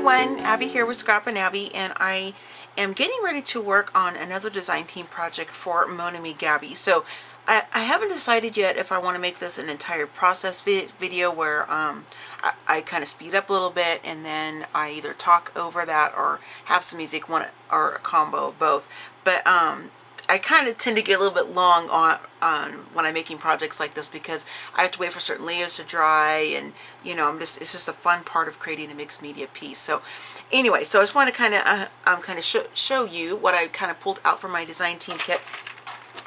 everyone, Abby here with ScrappinAbby, and I am getting ready to work on another design team project for Mon Ami Gabby. So I haven't decided yet if I want to make this an entire process video where I kind of speed up a little bit and then I either talk over that or have some music, one or a combo of both. But I kind of tend to get a little bit long on when I'm making projects like this because I have to wait for certain layers to dry, and you know, it's just a fun part of creating a mixed media piece. So anyway, so I just want to kind of show you what I kind of pulled out from my design team kit,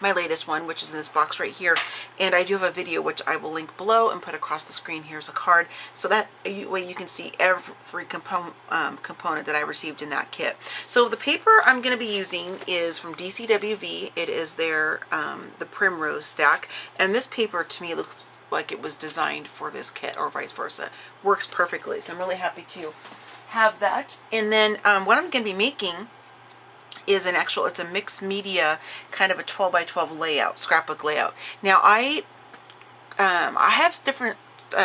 my latest one, which is in this box right here. And I do have a video which I will link below and put across the screen here as a card, so that way you can see every component that I received in that kit. So the paper I'm going to be using is from DCWV. It is their the Primrose stack, and this paper to me looks like it was designed for this kit, or vice versa. Works perfectly, so I'm really happy to have that. And then what I'm going to be making is it's a mixed media kind of a 12 by 12 layout, scrapbook layout. Now I have different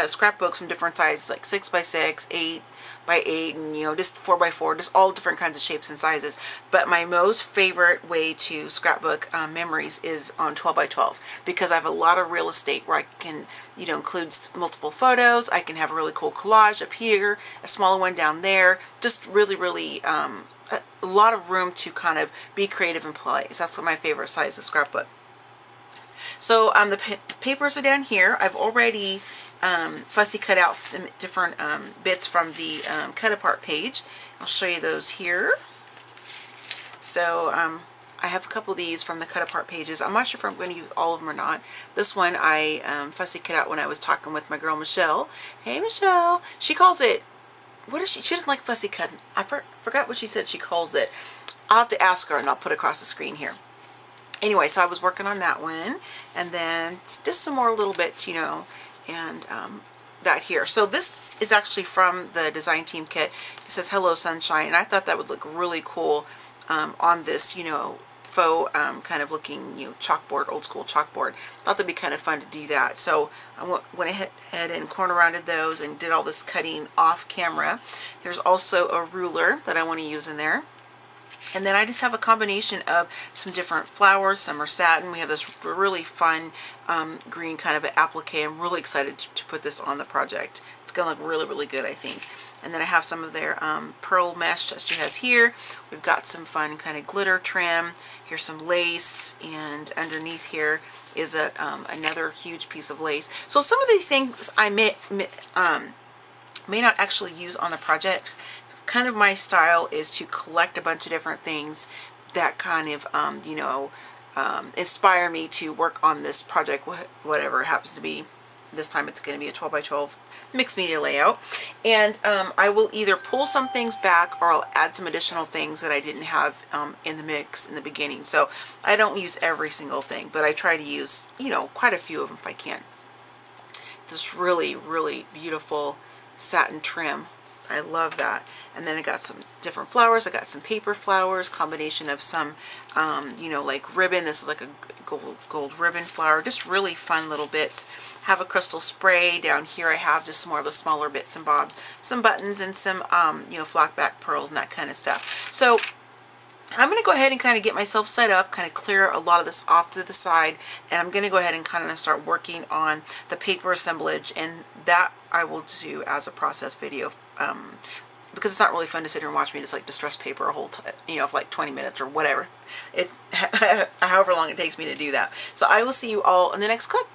scrapbooks from different sizes, like 6 by 6, 8 by 8, and you know, just 4 by 4, just all different kinds of shapes and sizes. But my most favorite way to scrapbook memories is on 12 by 12, because I have a lot of real estate where I can, you know, include multiple photos. I can have a really cool collage up here, a smaller one down there, just really a lot of room to kind of be creative and play. So that's my favorite size of scrapbook. So the papers are down here. I've already fussy cut out some different bits from the cut apart page. I'll show you those here. So I have a couple of these from the cut apart pages. I'm not sure if I'm going to use all of them or not. This one I fussy cut out when I was talking with my girl Michelle. Hey Michelle, she calls it, what is she doesn't like fussy cutting. I forgot what she said she calls it. I'll have to ask her and I'll put it across the screen here. Anyway, so I was working on that one, and then just some more little bits, you know, and that here. So this is actually from the design team kit. It says Hello Sunshine, and I thought that would look really cool on this, you know, faux kind of looking, you know, chalkboard, old school chalkboard. Thought that'd be kind of fun to do that. So I went ahead and corner rounded those and did all this cutting off camera. There's also a ruler that I want to use in there. And then I just have a combination of some different flowers. Some are satin. We have this really fun green kind of applique. I'm really excited to put this on the project. It's going to look really, really good, I think. And then I have some of their pearl mesh that she has here. We've got some fun kind of glitter trim. Here's some lace, and underneath here is another huge piece of lace. So some of these things I may not actually use on the project. Kind of my style is to collect a bunch of different things that kind of, you know, inspire me to work on this project, whatever it happens to be. This time it's going to be a 12 by 12 mixed media layout. And I will either pull some things back or I'll add some additional things that I didn't have in the mix in the beginning. So I don't use every single thing, but I try to use, you know, quite a few of them if I can. This really, really beautiful satin trim. I love that. And then I got some different flowers. I got some paper flowers, combination of some, you know, like ribbon. This is like a gold ribbon flower. Just really fun little bits. Have a crystal spray. Down here I have just more of the smaller bits and bobs. Some buttons and some, you know, flock back pearls and that kind of stuff. So I'm going to go ahead and kind of get myself set up, kind of clear a lot of this off to the side, and I'm going to go ahead and kind of start working on the paper assemblage, and that I will do as a process video, because it's not really fun to sit here and watch me just like distress paper a whole time, you know, for like 20 minutes or whatever. However long it takes me to do that. So I will see you all in the next clip.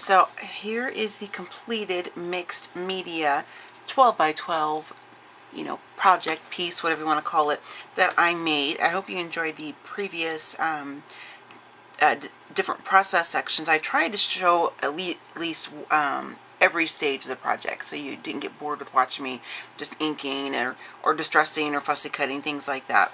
So here is the completed mixed media 12 by 12, you know, project piece, whatever you want to call it, that I made. I hope you enjoyed the previous different process sections. I tried to show at least every stage of the project, so you didn't get bored with watching me just inking or distressing or fussy cutting, things like that.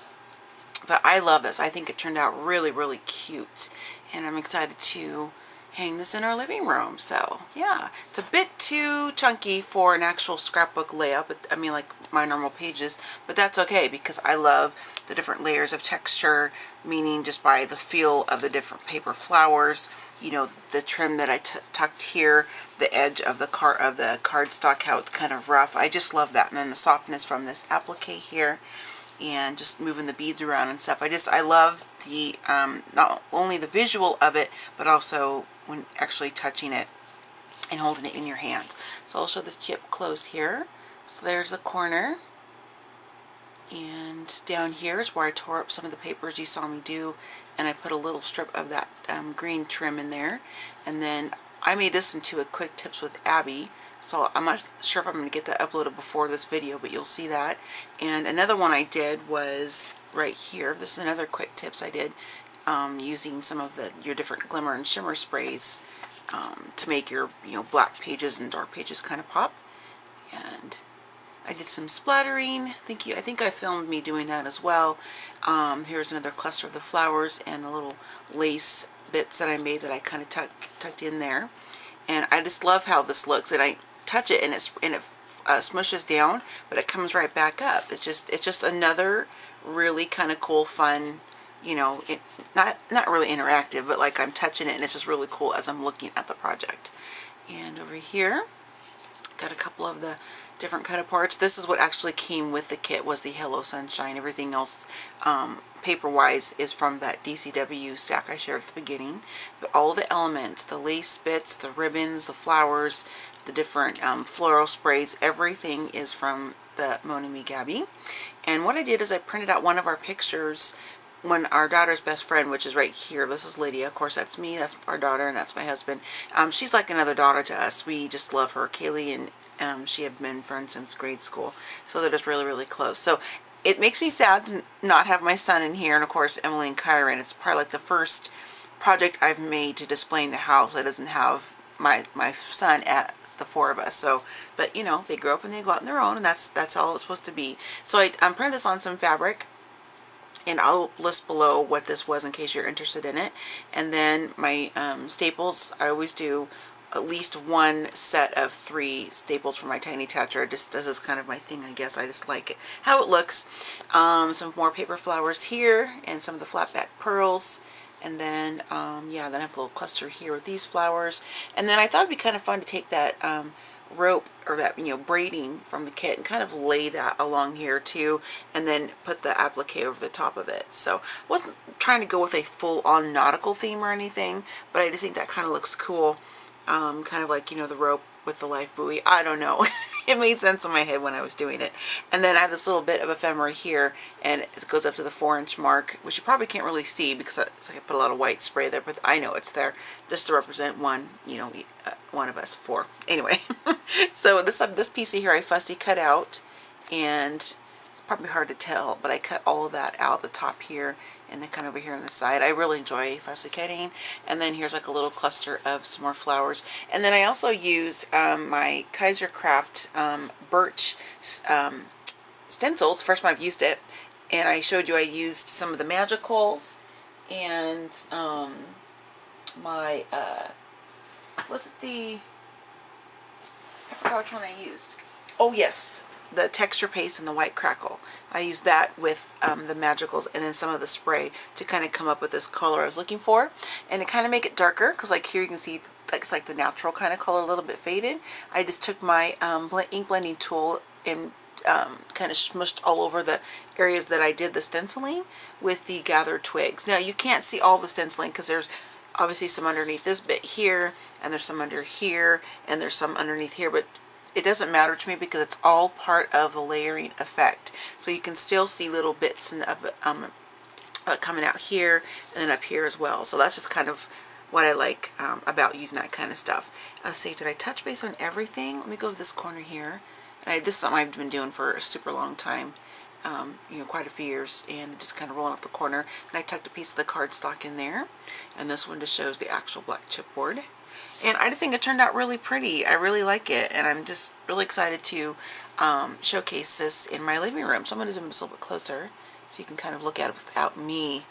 But I love this. I think it turned out really, really cute, and I'm excited to hang this in our living room. So yeah, it's a bit too chunky for an actual scrapbook layout, but I mean like my normal pages, but that's okay because I love the different layers of texture, meaning just by the feel of the different paper flowers, you know, the trim that I tucked here, the edge of the cardstock, how it's kind of rough. I just love that. And then the softness from this applique here, and just moving the beads around and stuff. I love the not only the visual of it, but also when actually touching it and holding it in your hands. So I'll show this chip closed here. So there's the corner, and down here is where I tore up some of the papers you saw me do, and I put a little strip of that green trim in there. And then I made this into a quick tips with Abby, so I'm not sure if I'm going to get that uploaded before this video, but you'll see that. And another one I did was right here. This is another quick tips I did, using some of your different glimmer and shimmer sprays to make your black pages and dark pages kind of pop. And I did some splattering. I think I filmed me doing that as well. Here's another cluster of the flowers and the little lace bits that I made that I kind of tucked in there. And I just love how this looks. And I touch it and it smushes down, but it comes right back up. It's just another really kind of cool, fun, you know, not really interactive, but like I'm touching it and it's just really cool as I'm looking at the project. And over here, got a couple of the different kind of parts. This is what actually came with the kit, was the Hello Sunshine. Everything else paper-wise is from that DCWV stack I shared at the beginning. But all the elements, the lace bits, the ribbons, the flowers, the different floral sprays, everything is from the Mon Ami Gabby. And what I did is I printed out one of our pictures when our daughter's best friend, which is right here. This is Lydia. Of course, that's me. That's our daughter, and that's my husband. She's like another daughter to us. We just love her. Kaylee and she have been friends since grade school, so they're just really, really close. So it makes me sad to not have my son in here, and of course Emily and Kyron. It's probably like the first project I've made to display in the house that doesn't have my son at the four of us. So, but you know, they grow up and they go out on their own, and that's all it's supposed to be. So I printed this on some fabric, and I'll list below what this was in case you're interested in it. And then my staples, I always do at least one set of 3 staples for my tiny Tattered. This is kind of my thing, I guess. I just like it, how it looks. Some more paper flowers here, and some of the flat back pearls. And then, yeah, then I have a little cluster here with these flowers. And then I thought it'd be kind of fun to take that rope, or that, braiding from the kit, and kind of lay that along here too, and then put the applique over the top of it. So I wasn't trying to go with a full-on nautical theme or anything, but I just think that kind of looks cool. Kind of like, the rope with the life buoy. I don't know. It made sense in my head when I was doing it. And then I have this little bit of ephemera here, and it goes up to the 4-inch mark, which you probably can't really see because it's like I put a lot of white spray there, but I know it's there just to represent one, one of us, 4. Anyway, so this piece of here I fussy cut out, and it's probably hard to tell, but I cut all of that out the top here, and then kind of over here on the side. I really enjoy fussy cutting. And then here's like a little cluster of some more flowers. And then I also used my Kaiser Craft birch stencil. It's the first time I've used it. And I showed you I used some of the Magicals and my, was it the, I forgot which one I used. Oh yes, the texture paste and the white crackle. I used that with the Magicals and then some of the spray to kind of come up with this color I was looking for, and to kind of make it darker, because like here you can see it's like the natural kind of color, a little bit faded. I just took my ink blending tool and kind of smushed all over the areas that I did the stenciling with the gathered twigs. Now you can't see all the stenciling because there's obviously some underneath this bit here, and there's some under here, and there's some underneath here, but it doesn't matter to me because it's all part of the layering effect. So you can still see little bits of it coming out here and then up here as well. So that's just kind of what I like about using that kind of stuff. Let's see, did I touch base on everything? Let me go to this corner here. This is something I've been doing for a super long time, you know, quite a few years, and just kind of rolling up the corner. And I tucked a piece of the cardstock in there, and this one just shows the actual black chipboard. And I just think it turned out really pretty. I really like it, and I'm just really excited to showcase this in my living room. So I'm going to zoom this a little bit closer so you can kind of look at it without me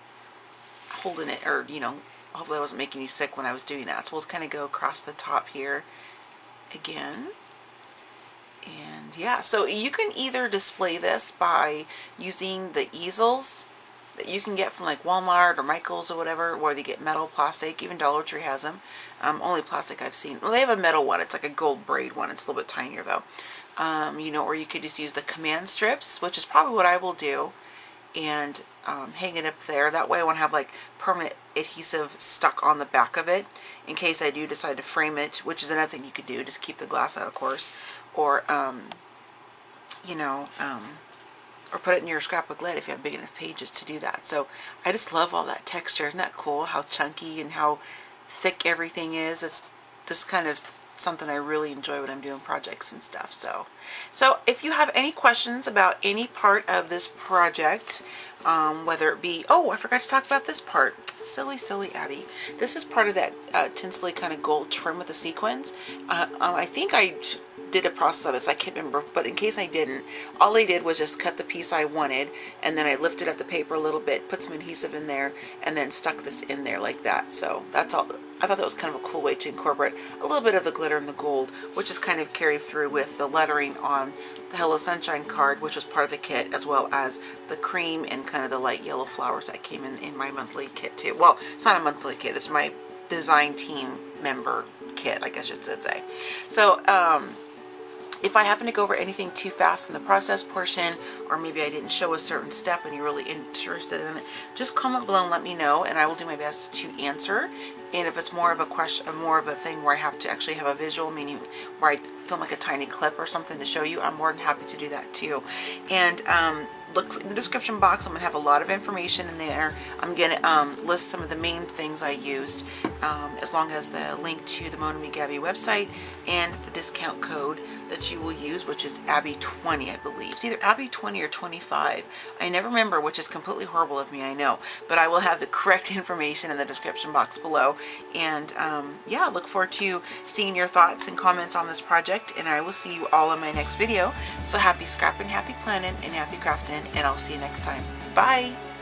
holding it, or, you know, hopefully I wasn't making you sick when I was doing that. So we'll just kind of go across the top here again. And yeah, so you can either display this by using the easels that you can get from like Walmart or Michaels or whatever, where they get metal, plastic, even Dollar Tree has them. Only plastic I've seen. Well, they have a metal one. It's like a gold braid one. It's a little bit tinier though. You know, or you could just use the command strips, which is probably what I will do, and hang it up there. That way I won't have like permanent adhesive stuck on the back of it in case I do decide to frame it, which is another thing you could do. Just keep the glass out, of course, or you know, or put it in your scrapbook lid if you have big enough pages to do that. So I just love all that texture. Isn't that cool? How chunky and how thick everything is. It's just kind of something I really enjoy when I'm doing projects and stuff. So if you have any questions about any part of this project, whether it be, oh, I forgot to talk about this part. Silly Abby. This is part of that tinsely kind of gold trim with the sequins. I think I did a process of this, I can't remember, but in case I didn't, all I did was just cut the piece I wanted, and then I lifted up the paper a little bit, put some adhesive in there, and then stuck this in there like that. So that's all. I thought that was kind of a cool way to incorporate a little bit of the glitter and the gold, which is kind of carried through with the lettering on the Hello Sunshine card, which was part of the kit, as well as the cream and kind of the light yellow flowers that came in my monthly kit too. Well, it's not a monthly kit, it's my design team member kit, I guess you should say. So if I happen to go over anything too fast in the process portion, or maybe I didn't show a certain step and you're really interested in it, just comment below and let me know, and I will do my best to answer. And if it's more of a question, more of a thing where I have to actually have a visual, meaning where I film like a tiny clip or something to show you, I'm more than happy to do that too. And look in the description box. I'm going to have a lot of information in there. I'm going to list some of the main things I used, as long as the link to the Mon Ami Gabby website and the discount code that you will use, which is Abby20, I believe. It's either Abby20 or 25. I never remember, which is completely horrible of me, I know. But I will have the correct information in the description box below. And yeah, look forward to seeing your thoughts and comments on this project. And I will see you all in my next video. So happy scrapping, happy planning, and happy crafting. And I'll see you next time. Bye!